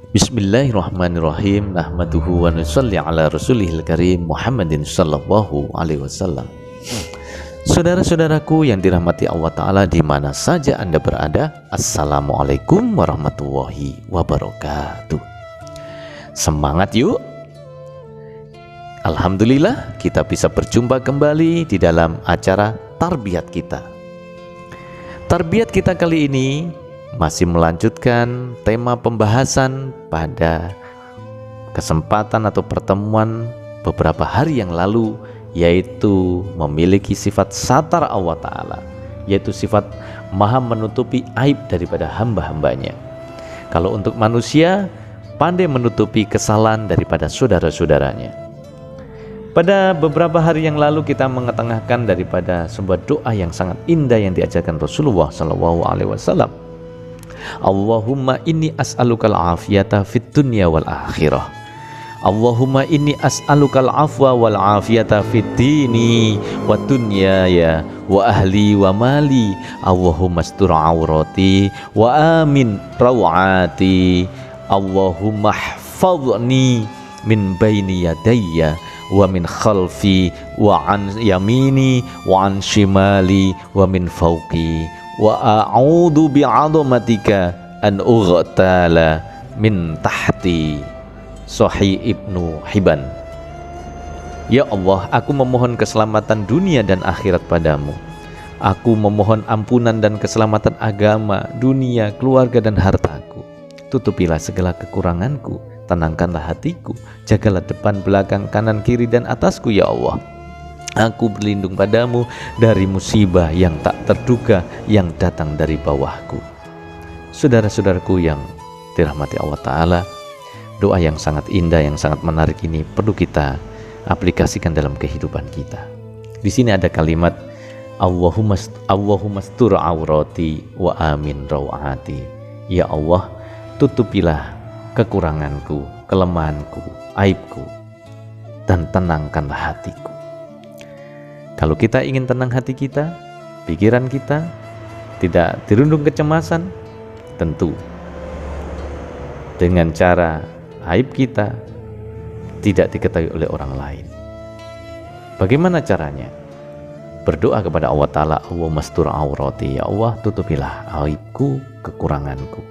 Bismillahirrahmanirrahim. Nahmaduhu wa nusalli ala rasulihil karim Muhammadin sallallahu alaihi wasallam. Saudara-saudaraku yang dirahmati Allah Ta'ala di mana saja Anda berada, Assalamualaikum warahmatullahi wabarakatuh. Semangat yuk. Alhamdulillah kita bisa berjumpa kembali di dalam acara Tarbiyat kita. Tarbiyat kita kali ini masih melanjutkan tema pembahasan pada kesempatan atau pertemuan beberapa hari yang lalu, yaitu memiliki sifat satar Allah Ta'ala, yaitu sifat maha menutupi aib daripada hamba-hambanya. Kalau untuk manusia, pandai menutupi kesalahan daripada saudara-saudaranya. Pada beberapa hari yang lalu kita mengetengahkan daripada sebuah doa yang sangat indah yang diajarkan Rasulullah SAW. Allahumma inni as'alukal afiyata fid dunya wal akhirah. Allahumma inni as'alukal afwa wal afiyata fid dini wa dunyaya wa ahli wa mali. Allahumma astur aurati wa amin rawati. Allahumma hfadhni min baini yadayya wa min khalfi wa an yamini wa an shimali wa min fawqi wa a'udzu bi'azamatika an ughtala min tahti. Sahih Ibnu Hibban. Ya Allah, aku memohon keselamatan dunia dan akhirat padamu. Aku memohon ampunan dan keselamatan agama, dunia, keluarga dan hartaku. Tutupilah segala kekuranganku, tenangkanlah hatiku, jagalah depan, belakang, kanan, kiri dan atasku ya Allah. Aku berlindung padamu dari musibah yang tak terduga yang datang dari bawahku. Saudara-saudaraku yang dirahmati Allah Ta'ala, doa yang sangat indah, yang sangat menarik ini perlu kita aplikasikan dalam kehidupan kita. Di sini ada kalimat Allahumma astur aurati wa amin rawati. Ya Allah, tutupilah kekuranganku, kelemahanku, aibku, dan tenangkanlah hatiku. Kalau kita ingin tenang hati kita, pikiran kita, tidak dirundung kecemasan, tentu dengan cara aib kita tidak diketahui oleh orang lain. Bagaimana caranya? Berdoa kepada Allah Ta'ala, Allahumma astur aurati, ya Allah tutupilah aibku, kekuranganku.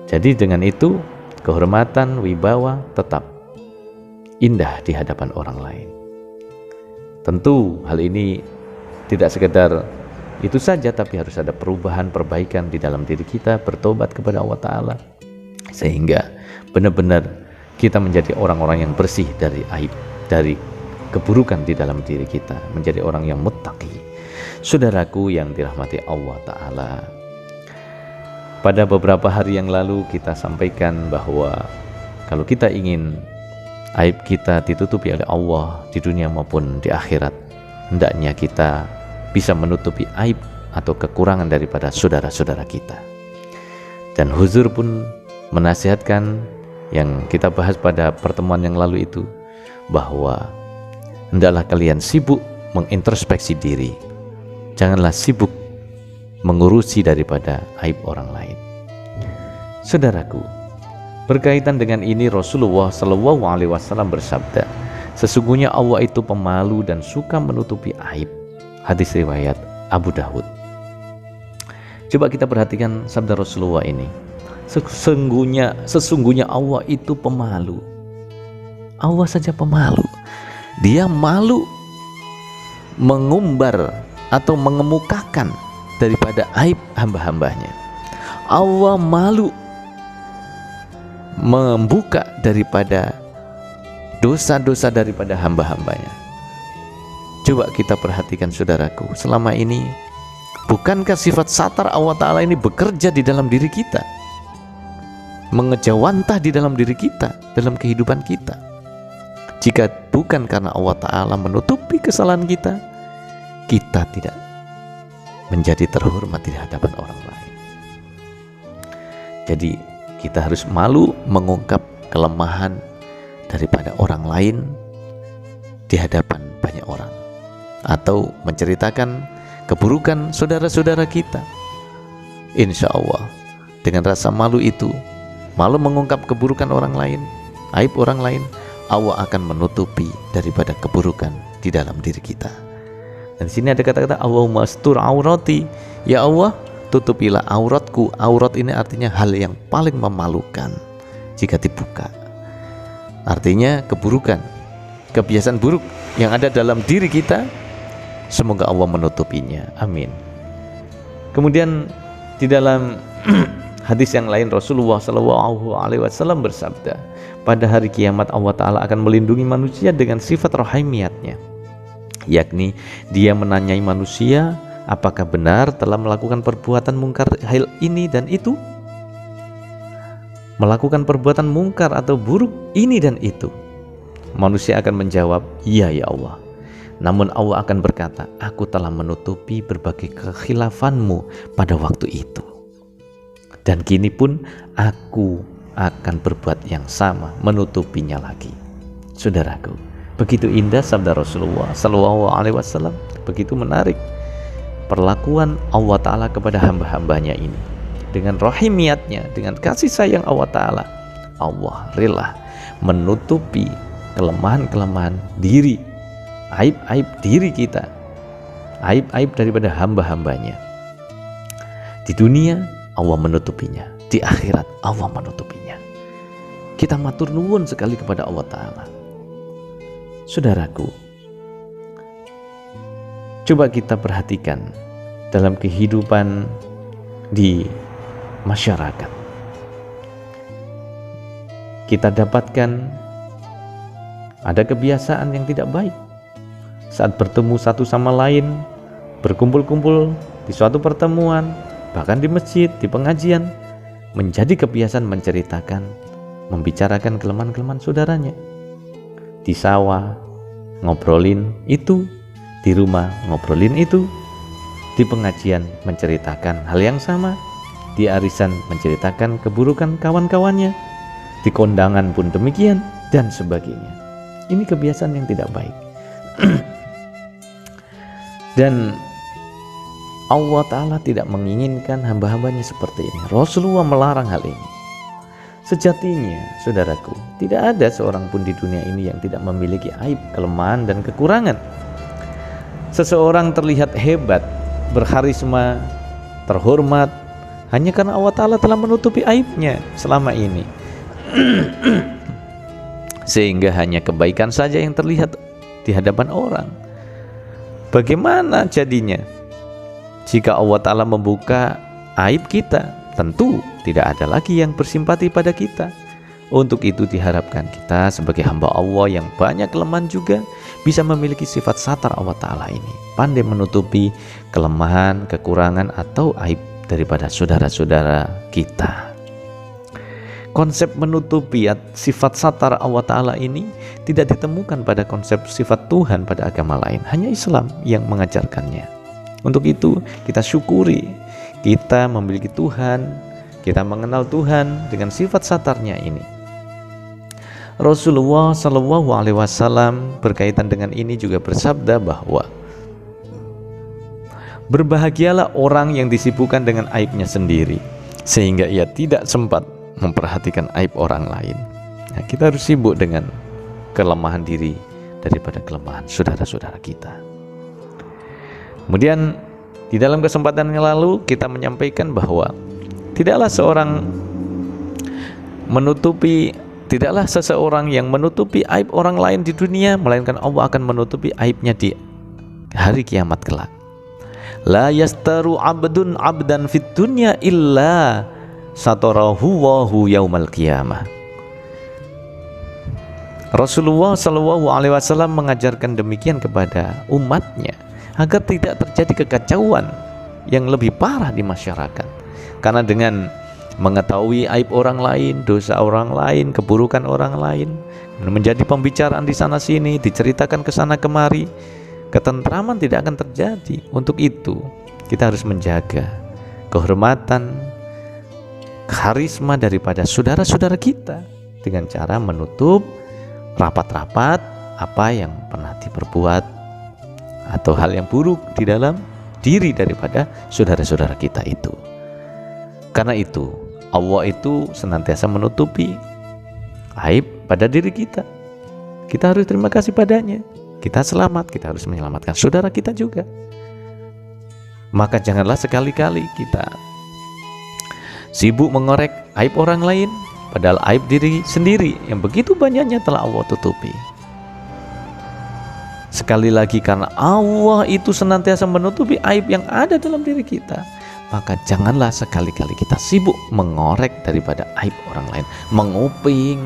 Jadi dengan itu kehormatan, wibawa tetap indah di hadapan orang lain. Tentu hal ini tidak sekedar itu saja, tapi harus ada perubahan, perbaikan di dalam diri kita, bertobat kepada Allah Ta'ala, sehingga benar-benar kita menjadi orang-orang yang bersih dari aib, dari keburukan di dalam diri kita, menjadi orang yang muttaqi. Saudaraku yang dirahmati Allah Ta'ala, pada beberapa hari yang lalu kita sampaikan bahwa kalau kita ingin aib kita ditutupi oleh Allah di dunia maupun di akhirat, hendaknya kita bisa menutupi aib atau kekurangan daripada saudara-saudara kita. Dan Huzur pun menasihatkan yang kita bahas pada pertemuan yang lalu itu, bahwa hendaklah kalian sibuk mengintrospeksi diri, janganlah sibuk mengurusi daripada aib orang lain. Saudaraku, berkaitan dengan ini Rasulullah SAW bersabda, sesungguhnya Allah itu pemalu dan suka menutupi aib. Hadis riwayat Abu Dawud. Coba kita perhatikan sabda Rasulullah ini. Sesungguhnya Allah itu pemalu. Allah saja pemalu. Dia malu mengumbar atau mengemukakan daripada aib hamba-hambanya. Allah malu membuka daripada dosa-dosa daripada hamba-hambanya. Coba kita perhatikan saudaraku, selama ini bukankah sifat satar Allah Ta'ala ini bekerja di dalam diri kita, mengejawantah di dalam diri kita, dalam kehidupan kita? Jika bukan karena Allah Ta'ala menutupi kesalahan kita, kita tidak menjadi terhormat di hadapan orang lain. Jadi kita harus malu mengungkap kelemahan daripada orang lain di hadapan banyak orang, atau menceritakan keburukan saudara-saudara kita. Insya Allah dengan rasa malu itu malu mengungkap keburukan orang lain, aib orang lain, Allah akan menutupi daripada keburukan di dalam diri kita. Dan di sini ada kata-kata Allahumma astur aurati, ya Allah tutupilah auratku. Aurat ini artinya hal yang paling memalukan jika dibuka. Artinya keburukan, kebiasaan buruk yang ada dalam diri kita, semoga Allah menutupinya. Amin. Kemudian di dalam hadis yang lain Rasulullah SAW bersabda, pada hari kiamat Allah Ta'ala akan melindungi manusia dengan sifat rohaniatnya, yakni dia menanyai manusia apakah benar telah melakukan perbuatan mungkar hal ini dan itu, melakukan perbuatan mungkar atau buruk ini dan itu. Manusia akan menjawab, iya ya Allah. Namun Allah akan berkata, aku telah menutupi berbagai kekhilafanmu pada waktu itu, dan kini pun aku akan berbuat yang sama, menutupinya lagi. Saudaraku, begitu indah sabda Rasulullah SAW, begitu menarik perlakuan Allah Ta'ala kepada hamba-hambanya ini. Dengan rahimiatnya, dengan kasih sayang Allah Ta'ala, Allah rela menutupi kelemahan-kelemahan diri, aib-aib diri kita, aib-aib daripada hamba-hambanya. Di dunia Allah menutupinya, di akhirat Allah menutupinya. Kita matur nuwun sekali kepada Allah Ta'ala. Saudaraku, coba kita perhatikan dalam kehidupan di masyarakat. Kita dapatkan ada kebiasaan yang tidak baik. Saat bertemu satu sama lain, berkumpul-kumpul di suatu pertemuan, bahkan di masjid, di pengajian, menjadi kebiasaan menceritakan, membicarakan kelemahan-kelemahan saudaranya. Di sawah ngobrolin itu, di rumah ngobrolin itu, di pengajian menceritakan hal yang sama, di arisan menceritakan keburukan kawan-kawannya, di kondangan pun demikian, dan sebagainya. Ini kebiasaan yang tidak baik. Dan Allah Ta'ala tidak menginginkan hamba-hambanya seperti ini. Rasulullah melarang hal ini. Sejatinya, saudaraku, tidak ada seorang pun di dunia ini yang tidak memiliki aib, kelemahan, dan kekurangan. Seseorang terlihat hebat, berkarisma, terhormat, hanya karena Allah Ta'ala telah menutupi aibnya selama ini. Sehingga hanya kebaikan saja yang terlihat di hadapan orang. Bagaimana jadinya jika Allah Ta'ala membuka aib kita? Tentu tidak ada lagi yang bersimpati pada kita. Untuk itu diharapkan kita sebagai hamba Allah yang banyak kelemahan juga bisa memiliki sifat satar Allah Ta'ala ini, pandai menutupi kelemahan, kekurangan, atau aib daripada saudara-saudara kita. Konsep menutupi sifat satar Allah Ta'ala ini tidak ditemukan pada konsep sifat Tuhan pada agama lain. Hanya Islam yang mengajarkannya. Untuk itu kita syukuri kita memiliki Tuhan, kita mengenal Tuhan dengan sifat satarnya ini. Rasulullah SAW berkaitan dengan ini juga bersabda bahwa berbahagialah orang yang disibukkan dengan aibnya sendiri, sehingga ia tidak sempat memperhatikan aib orang lain. Nah, kita harus sibuk dengan kelemahan diri daripada kelemahan saudara-saudara kita. Kemudian di dalam kesempatan yang lalu kita menyampaikan bahwa tidaklah seseorang yang menutupi aib orang lain di dunia, melainkan Allah akan menutupi aibnya di hari kiamat kelak. La yastaru abdun abdan fit dunya illa satarahu wahu yaumal qiyamah. Rasulullah SAW mengajarkan demikian kepada umatnya agar tidak terjadi kekacauan yang lebih parah di masyarakat. Karena dengan mengetahui aib orang lain, dosa orang lain, keburukan orang lain, menjadi pembicaraan di sana sini, diceritakan ke sana kemari, ketentraman tidak akan terjadi. Untuk itu kita harus menjaga kehormatan, karisma daripada saudara-saudara kita dengan cara menutup rapat-rapat apa yang pernah diperbuat atau hal yang buruk di dalam diri daripada saudara-saudara kita itu. Karena itu Allah itu senantiasa menutupi aib pada diri kita. Kita harus terima kasih padanya. Kita selamat, kita harus menyelamatkan saudara kita juga. Maka janganlah sekali-kali kita sibuk mengorek aib orang lain, padahal aib diri sendiri yang begitu banyaknya telah Allah tutupi. Sekali lagi, karena Allah itu senantiasa menutupi aib yang ada dalam diri kita, maka janganlah sekali-kali kita sibuk mengorek daripada aib orang lain, menguping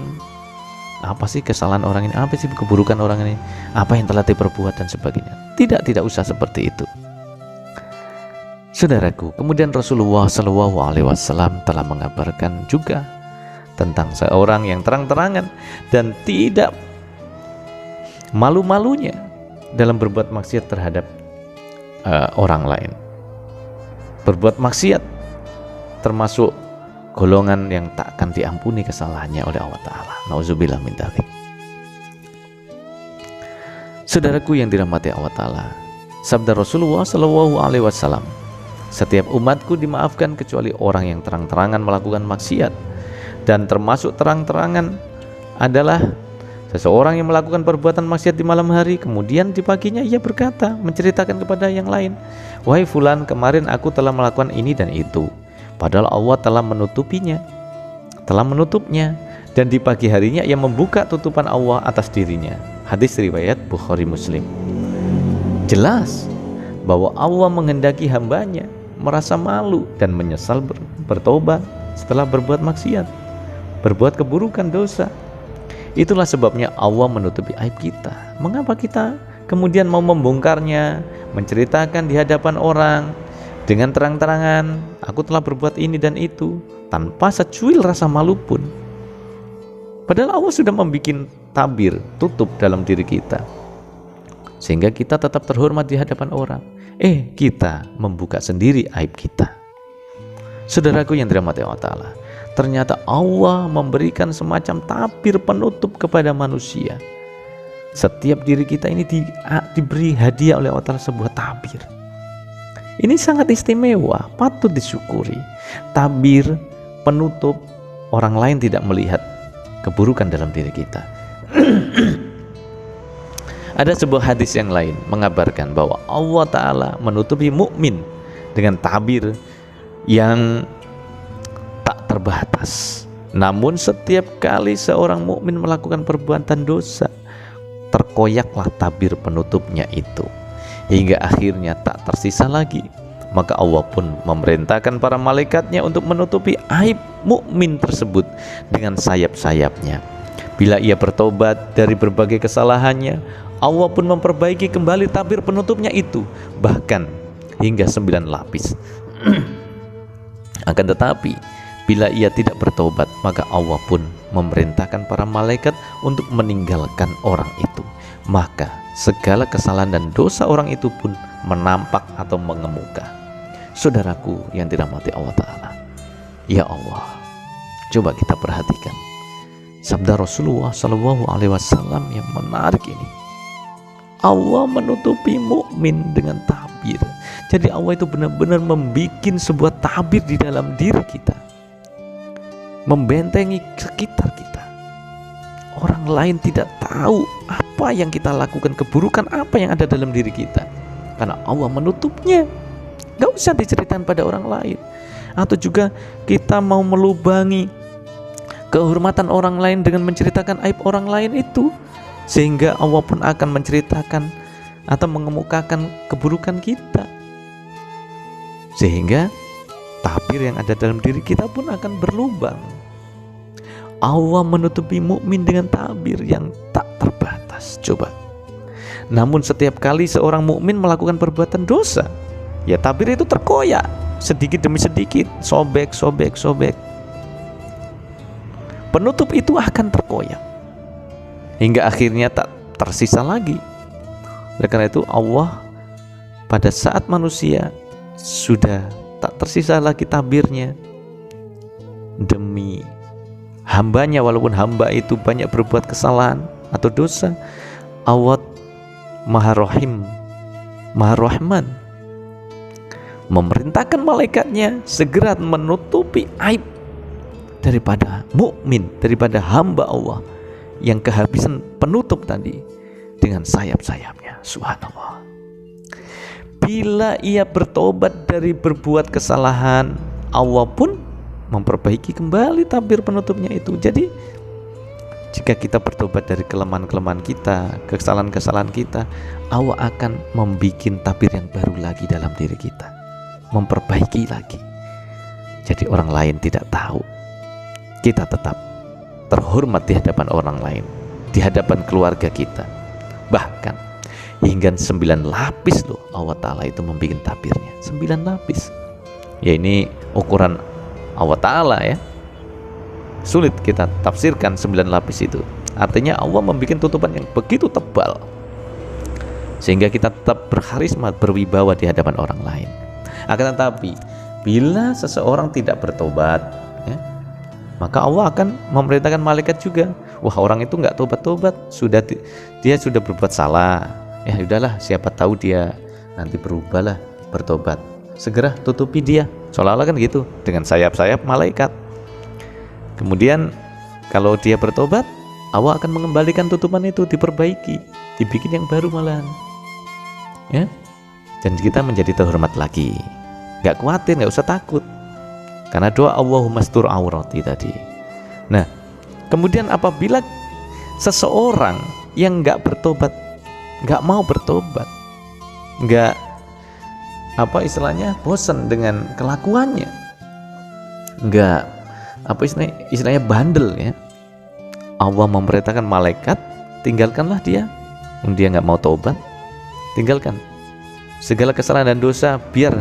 apa sih kesalahan orang ini, apa sih keburukan orang ini, apa yang telah diperbuat dan sebagainya. Tidak usah seperti itu. Saudaraku, kemudian Rasulullah SAW telah mengabarkan juga tentang seorang yang terang-terangan dan tidak malu-malunya dalam berbuat maksiat terhadap orang lain. Berbuat maksiat termasuk golongan yang tak akan diampuni kesalahannya oleh Allah Ta'ala. Nauzubillah min dzalik. Saudaraku yang dirahmati Allah Ta'ala, sabda Rasulullah SAW, setiap umatku dimaafkan kecuali orang yang terang-terangan melakukan maksiat. Dan termasuk terang-terangan adalah seseorang yang melakukan perbuatan maksiat di malam hari, kemudian di paginya ia berkata, menceritakan kepada yang lain, wahai fulan, kemarin aku telah melakukan ini dan itu, padahal Allah telah menutupnya, dan di pagi harinya ia membuka tutupan Allah atas dirinya. Hadis riwayat Bukhari Muslim. Jelas bahwa Allah menghendaki hambanya merasa malu dan menyesal bertobat setelah berbuat maksiat, berbuat keburukan, dosa. Itulah sebabnya Allah menutupi aib kita. Mengapa kita kemudian mau membongkarnya, menceritakan di hadapan orang dengan terang-terangan, aku telah berbuat ini dan itu, tanpa secuil rasa malu pun. Padahal Allah sudah membuat tabir, tutup dalam diri kita, sehingga kita tetap terhormat di hadapan orang. Kita membuka sendiri aib kita. Saudaraku yang dirahmati Allah Ta'ala, ternyata Allah memberikan semacam tabir penutup kepada manusia. Setiap diri kita ini diberi hadiah oleh Allah Ta'ala sebuah tabir. Ini sangat istimewa, patut disyukuri. Tabir penutup, orang lain tidak melihat keburukan dalam diri kita. Ada sebuah hadis yang lain mengabarkan bahwa Allah Ta'ala menutupi mukmin dengan tabir yang tak terbatas. Namun setiap kali seorang mukmin melakukan perbuatan dosa, terkoyaklah tabir penutupnya itu, hingga akhirnya tak tersisa lagi. Maka Allah pun memerintahkan para malaikatnya untuk menutupi aib mukmin tersebut dengan sayap-sayapnya. Bila ia bertobat dari berbagai kesalahannya, Allah pun memperbaiki kembali tabir penutupnya itu, bahkan hingga 9 lapis. Akan tetapi bila ia tidak bertobat, maka Allah pun memerintahkan para malaikat untuk meninggalkan orang itu. Maka segala kesalahan dan dosa orang itu pun menampak atau mengemuka. Saudaraku yang dirahmati Allah Ta'ala, ya Allah, coba kita perhatikan sabda Rasulullah SAW yang menarik ini. Allah menutupi mukmin dengan tabir. Jadi Allah itu benar-benar membuat sebuah tabir di dalam diri kita, membentengi sekitar kita. Orang lain tidak tahu apa yang kita lakukan, keburukan apa yang ada dalam diri kita, karena Allah menutupnya. Gak usah diceritakan pada orang lain. Atau juga kita mau melubangi kehormatan orang lain dengan menceritakan aib orang lain itu, sehingga Allah pun akan menceritakan atau mengemukakan keburukan kita, sehingga tabir yang ada dalam diri kita pun akan berlubang. Allah menutupi mukmin dengan tabir yang tak terbatas. Coba. Namun setiap kali seorang mukmin melakukan perbuatan dosa, ya tabir itu terkoyak sedikit demi sedikit, sobek. Penutup itu akan terkoyak hingga akhirnya tak tersisa lagi. Oleh karena itu Allah pada saat manusia sudah tak tersisa lagi tabirnya demi hambanya, walaupun hamba itu banyak berbuat kesalahan atau dosa, Allah Maha Rahim, Maha Rahman, memerintahkan malaikatnya segera menutupi aib daripada mukmin, daripada hamba Allah yang kehabisan penutup tadi dengan sayap-sayapnya. Subhanallah. Bila ia bertobat dari berbuat kesalahan, Allah pun memperbaiki kembali tabir penutupnya itu. Jadi jika kita bertobat dari kelemahan-kelemahan kita, kesalahan-kesalahan kita, Allah akan membuat tabir yang baru lagi dalam diri kita, memperbaiki lagi. Jadi orang lain tidak tahu, kita tetap terhormat di hadapan orang lain, di hadapan keluarga kita. Bahkan hingga 9 lapis loh Allah Ta'ala itu membuat tabirnya, 9 lapis. Ya ini ukuran Allah Ta'ala ya, sulit kita tafsirkan 9 lapis itu. Artinya Allah membuat tutupan yang begitu tebal sehingga kita tetap berkarisma, berwibawa di hadapan orang lain. Akan tetapi bila seseorang tidak bertobat ya, maka Allah akan memerintahkan malaikat juga, wah orang itu nggak tobat-tobat, dia sudah berbuat salah, ya udahlah, siapa tahu dia nanti berubahlah, bertobat, segera tutupi dia, seolah-olah kan gitu, dengan sayap-sayap malaikat. Kemudian kalau dia bertobat, Allah akan mengembalikan tutupan itu, diperbaiki, dibikin yang baru malahan, ya. Dan kita menjadi terhormat lagi, nggak khawatir, nggak usah takut, karena doa Allahumma stur aurati tadi. Nah, kemudian apabila seseorang yang nggak bertobat, nggak mau bertobat, nggak bosan dengan kelakuannya, nggak istilahnya bandel ya, Allah memerintahkan malaikat, tinggalkanlah dia. Yang dia nggak mau tobat, tinggalkan segala kesalahan dan dosa, biar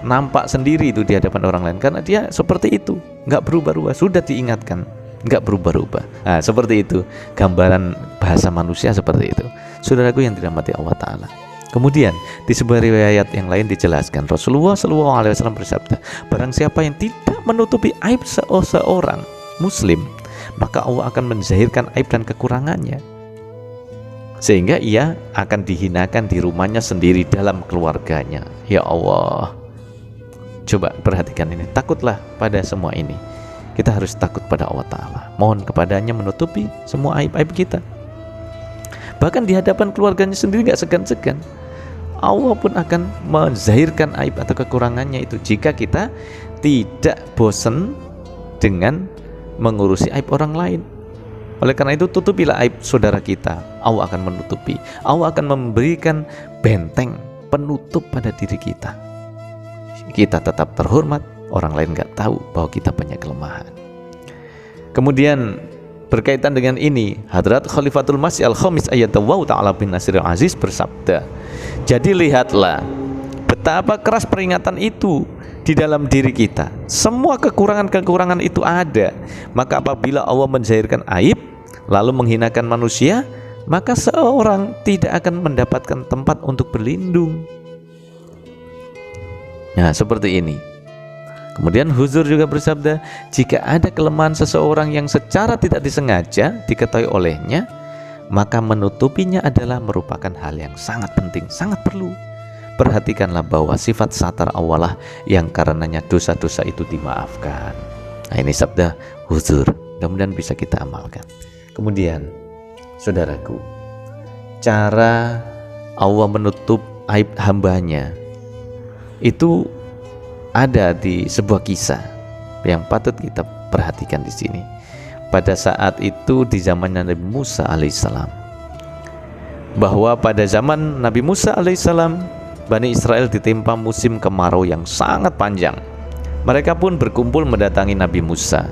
nampak sendiri itu di hadapan orang lain, karena dia seperti itu, nggak berubah-ubah. Sudah diingatkan, nggak berubah-ubah. Nah, seperti itu gambaran bahasa manusia, seperti itu, saudaraku yang dirahmati Allah Ta'ala. Kemudian di sebuah riwayat yang lain dijelaskan, Rasulullah SAW bersabda, barang siapa yang tidak menutupi aib seorang muslim, maka Allah akan menzahirkan aib dan kekurangannya, sehingga ia akan dihinakan di rumahnya sendiri, dalam keluarganya. Ya Allah, coba perhatikan ini, takutlah pada semua ini. Kita harus takut pada Allah Ta'ala, mohon kepadanya menutupi semua aib-aib kita. Bahkan di hadapan keluarganya sendiri gak segan-segan, Allah pun akan menzahirkan aib atau kekurangannya itu, jika kita tidak bosan dengan mengurusi aib orang lain. Oleh karena itu, tutupilah aib saudara kita, Allah akan menutupi. Allah akan memberikan benteng penutup pada diri kita. Kita tetap terhormat, orang lain gak tahu bahwa kita punya kelemahan. Kemudian berkaitan dengan ini, Hadrat Khalifatul Masih Al-Khamis Ayatullah Ta'ala bin Nasir Aziz bersabda, jadi lihatlah betapa keras peringatan itu di dalam diri kita. Semua kekurangan-kekurangan itu ada. Maka apabila Allah menzahirkan aib lalu menghinakan manusia, maka seorang tidak akan mendapatkan tempat untuk berlindung. Nah, seperti ini. Kemudian Huzur juga bersabda, jika ada kelemahan seseorang yang secara tidak disengaja diketahui olehnya, maka menutupinya adalah merupakan hal yang sangat penting, sangat perlu. Perhatikanlah bahwa sifat satar Allah lah yang karenanya dosa-dosa itu dimaafkan. Nah, ini sabda Huzur, mudah-mudahan bisa kita amalkan. Kemudian saudaraku, cara Allah menutup aib hambanya itu ada di sebuah kisah yang patut kita perhatikan di sini. Pada saat itu di zaman Nabi Musa alaihissalam, bahwa pada zaman Nabi Musa alaihissalam, Bani Israel ditimpa musim kemarau yang sangat panjang. Mereka pun berkumpul mendatangi Nabi Musa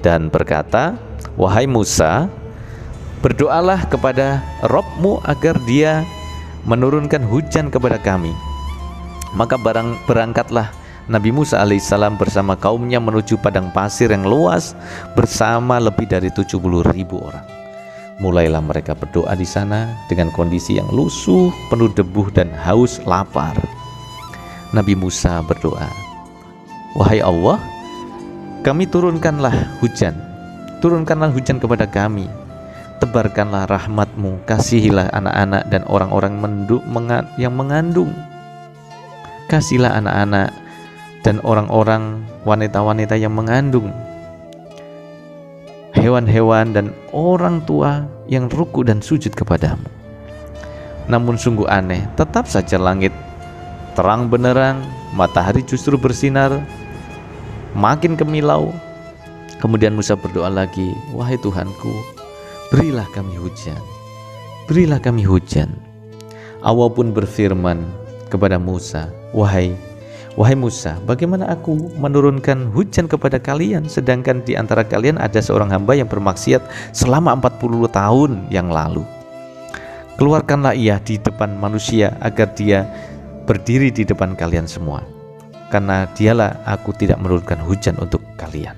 dan berkata, wahai Musa, berdoalah kepada Rabb-Mu agar dia menurunkan hujan kepada kami. Maka berangkatlah Nabi Musa alaihissalam bersama kaumnya menuju padang pasir yang luas bersama lebih dari 70.000 orang. Mulailah mereka berdoa di sana dengan kondisi yang lusuh, penuh debu dan haus lapar. Nabi Musa berdoa, wahai Allah, kami turunkanlah hujan kepada kami, tebarkanlah rahmat-Mu, kasihilah anak-anak dan orang-orang yang mengandung, kasihlah anak-anak dan orang-orang wanita-wanita yang mengandung. hewan-hewan dan orang tua yang ruku dan sujud kepadamu. Namun sungguh aneh, tetap saja langit terang benderang, matahari justru bersinar, makin kemilau. Kemudian Musa berdoa lagi, wahai Tuhanku, berilah kami hujan, berilah kami hujan. Allah pun berfirman kepada Musa, wahai Musa, bagaimana aku menurunkan hujan kepada kalian, sedangkan di antara kalian ada seorang hamba yang bermaksiat selama 40 tahun yang lalu. Keluarkanlah ia di depan manusia agar dia berdiri di depan kalian semua, karena dialah aku tidak menurunkan hujan untuk kalian.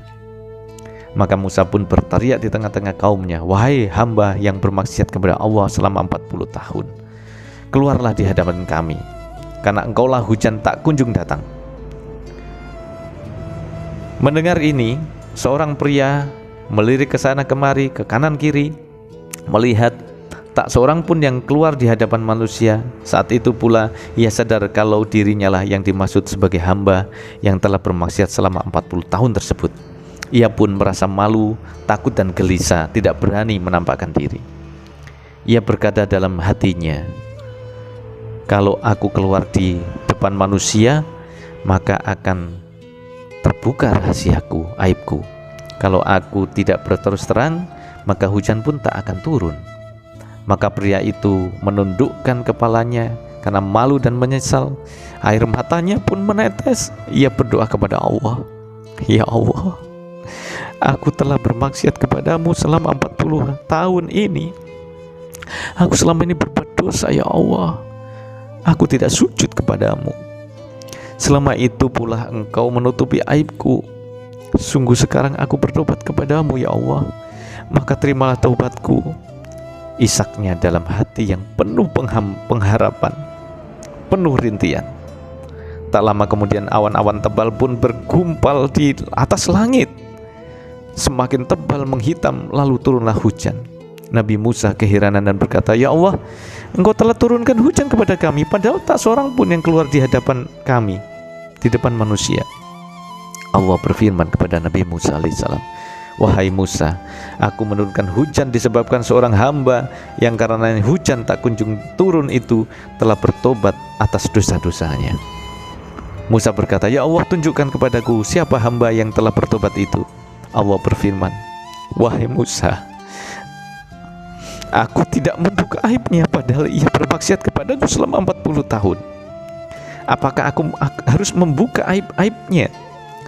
Maka Musa pun berteriak di tengah-tengah kaumnya, wahai hamba yang bermaksiat kepada Allah selama 40 tahun, keluarlah di hadapan kami, karena engkaulah hujan tak kunjung datang. Mendengar ini, seorang pria melirik ke sana kemari, ke kanan kiri, melihat tak seorang pun yang keluar di hadapan manusia. Saat itu pula ia sadar kalau dirinya lah yang dimaksud sebagai hamba yang telah bermaksiat selama 40 tahun tersebut. Ia pun merasa malu, takut dan gelisah, tidak berani menampakkan diri. Ia berkata dalam hatinya, kalau aku keluar di depan manusia, maka akan terbuka rahasiaku, aibku. Kalau aku tidak berterus terang, maka hujan pun tak akan turun. Maka pria itu menundukkan kepalanya karena malu dan menyesal. Air matanya pun menetes. Ia berdoa kepada Allah, ya Allah, aku telah bermaksiat kepadamu selama 40 tahun ini. Aku selama ini berbuat dosa, ya Allah. Aku tidak sujud kepadamu. Selama itu pula engkau menutupi aibku. Sungguh sekarang aku bertobat kepadamu, ya Allah. Maka terimalah taubatku. Isaknya dalam hati yang penuh pengharapan, penuh rintian. Tak lama kemudian awan-awan tebal pun bergumpal di atas langit, semakin tebal menghitam, lalu turunlah hujan. Nabi Musa keheranan dan berkata, ya Allah, engkau telah turunkan hujan kepada kami, padahal tak seorang pun yang keluar di hadapan kami, di depan manusia. Allah berfirman kepada Nabi Musa alaihissalam, wahai Musa, aku menurunkan hujan disebabkan seorang hamba yang karena hujan tak kunjung turun itu telah bertobat atas dosa-dosanya. Musa berkata, ya Allah, tunjukkan kepadaku siapa hamba yang telah bertobat itu. Allah berfirman, wahai Musa, aku tidak membuka aibnya padahal ia bermaksiat kepadaku selama 40 tahun. Apakah aku harus membuka aib-aibnya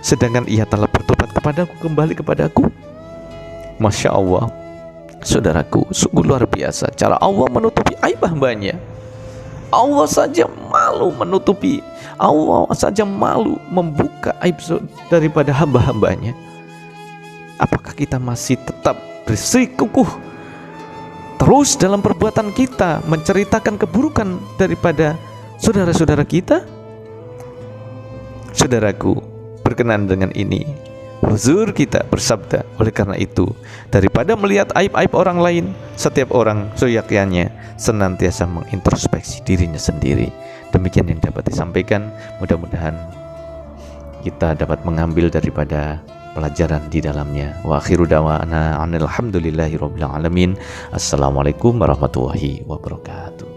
sedangkan ia telah bertobat kepadaku, kembali kepadaku? Masya Allah, saudaraku, sungguh luar biasa cara Allah menutupi aib hambanya. Allah saja malu menutupi, Allah saja malu membuka aib daripada hamba-hambanya. Apakah kita masih tetap bersikukuh terus dalam perbuatan kita, menceritakan keburukan daripada saudara-saudara kita? Saudaraku, berkenan dengan ini, Huzur kita bersabda, oleh karena itu, daripada melihat aib-aib orang lain, setiap orang seyogyanya senantiasa mengintrospeksi dirinya sendiri. Demikian yang dapat disampaikan. Mudah-mudahan kita dapat mengambil daripada pelajaran di dalamnya. Wa akhiru da'wana alhamdulillahi rabbil alamin. Assalamualaikum warahmatullahi wabarakatuh.